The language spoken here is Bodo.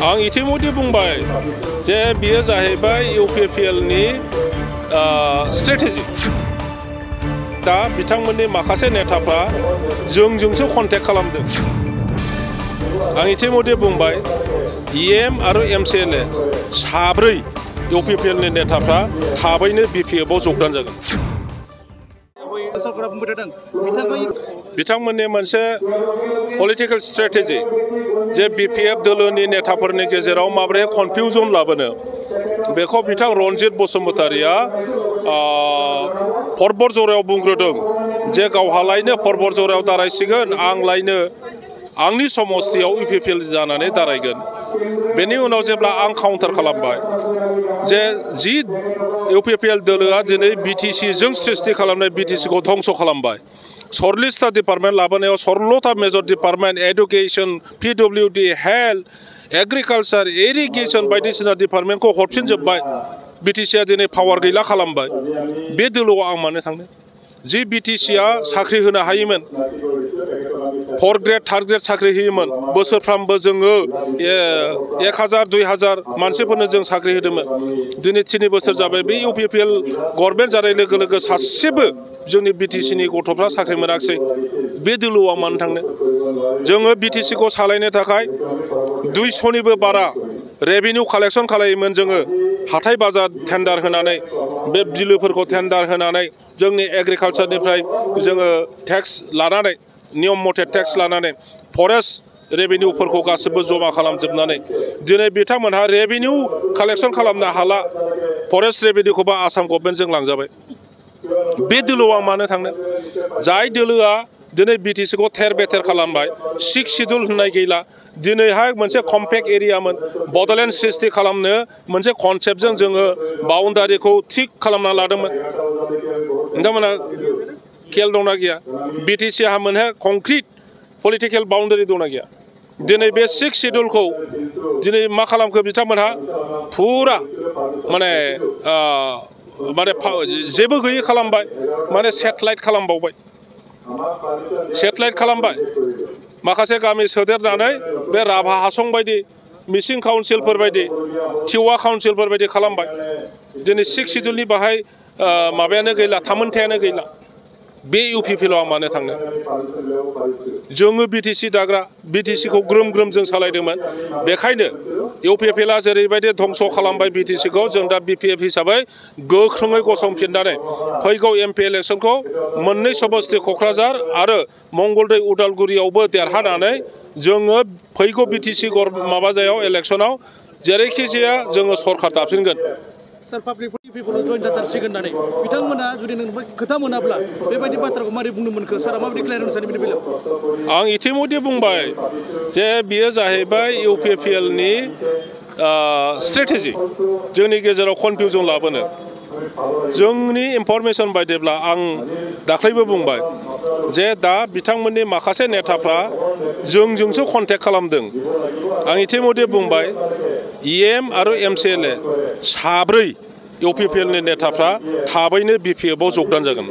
आं इतिमध्य बुंबाय जे बियो जाहैबाय UPPL नि स्ट्रेटेजि दा बिथांमोननि माखासे नेताफ्रा जोंजोंसो कन्टेक्ट खालामदों आं इतिमध्य बुंबाय EM आरो MCLA साब्रै UPPL नि नेताफ्रा थाबैनो BPF आव जगदान जागोन बिथांमोननि मोनसे पलिटिकल स्ट्रेटेजि जे BPF दोलोनि नेताफोरनि गेजेराव माबोरै कनफ्यूजन लाबोनो बेखौ बिथां रनजित बसुमतारिया परबतजरायाव बुंग्रोदों जे गावहालायनो परबतजरायाव दारायसिगोन आंलायनो आंनि समस्तियाव UPPL जानानै दारायगोन बेनि उनाव जेब्ला आं काउन्टार खालामबाय जे जि UPPL दोलोआ दिनै BTC जों सृष्टि खालामनाय BTC खौ धंस खालामबाय 40टा डिपार्टमेन्ट लाबोनायाव 16टा major department education PWD health agriculture irrigation बायदिसिना डिपार्टमेन्टखौ हरफिनजोब्बाय BTC आ दिनै पावार गैला खालामबाय बे दोलोआव आं मानो थांनो जि BTC आ साख्रि होनो हायोमोन 4 ग्रेड 3 ग्रेड साख्रि होयोमोन बोसोरफ्रामबो जोङो 1000 2000 मानसिफोरनो जों साख्रि होदोंमोन दिनै 3 बोसोर जाबाय बे UPPL गभर्नमेन्ट जानाय लोगो लोगो सासेबो जोंनि BTC नि गथ'फ्रा साख्रि मोनाखिसै बे दोलोआव मानो थांनो जोङो BTC खौ सालायनो थाखाय 200 निबो बारा रेभिनिउ कालेक्शन खालायोमोन जोङो हाथाय बाजार टेन्डार होनानै बे बिलोफोरखौ टेन्डार होनानै जोंनि एग्रिकालचारनिफ्राय जोङो टेक्स लानानै नियम मथे टेक्स लानानै फरेस्ट रेभिनिउफोरखौ गासिबो जमा खालामजोबनानै दिनै बिथांमोनहा रेभिनिउ कालेक्शन खालामनो हाला फरेस्ट रेभिनिउखौबो आसाम गभर्नमेन्टजों लांजाबाय बे दोलोआव मानो थांनो जाय दोलोआ दिनै BTC खौ थेर बेथेर खालामबाय 6 शिड्युल होननाय गैला दिनैहाय मोनसे कम्पेक्ट एरियामोन बड'लेण्ड सृष्टि खालामनो मोनसे कनसेप्टजों जोङो बाउन्डारिखौ थिक खालामना लादोंमोन नोंथांमोना खेल दंना गैया BTC हा मोनसे कंक्रिट पलिटिकल बाउन्डारि दंना गैया दिनै बे 6 शिड्युलखौ दिनै मा खालामखो बिथांमोनहा फुरा माने जेबो गैयै खालामबाय माने सेटेलाइट खालामबावबाय सेटेलाइट खालामबाय माखासे गामि सोदेरनानै बे राभा हासं बायदि मिसिं काउन्सिलफोर बायदि टिवा काउन्सिलफोर बायदि खालामबाय दिनै 6 शिड्युलनि बाहाय माबायानो गैला थामोनथायानो गैला बे UPPL आव मानो थांनो जोङो BTC दाग्रा BTC खौ ग्रोम ग्रोम जों सालायदोंमोन बेखायनो UPPL आ जेरैबायदि धंस खालामबाय BTC खौ जों दा BPF हिसाबै गोख्रोङै गसंफिननानै फैगौ MP इलेक्शनखौ मोननै समस्ति क'क्राझार आरो मंगलदै उदालगुरियावबो देरहानानै जोङो फैगौ BTC माबाजायाव इलेक्शनाव जेरैखि जाया जोङो सरकार दाफिनगोन सर पाब्लिक पिपल जइन जाथारसिगोन होननानै बिथांमोना जुदि नों खोथा मोनाब्ला बेबायदि बाथ्राखौ मारै बुंनो मोनखो सारा माबायदि क्लियार होनो सानो बेनि बेलायाव आं इतिमध्य बुंबाय जे बियो जाहैबाय UPPL नि स्ट्रेटेजि जोंनि गेजेराव कनफ्यूजन लाबोनो जोंनि इनफरमेशन बायदिब्ला आं दाख्लैबो बुंबाय जे दा बिथांमोननि माखासे नेताफ्रा जोंजोंसो कन्टेक्ट खालामदों आं इतिमध्य बुंबाय EM आरो MCLA साब्रै UPPL नि नेताफ्रा थाबैनो BPF आव जगदान जागोन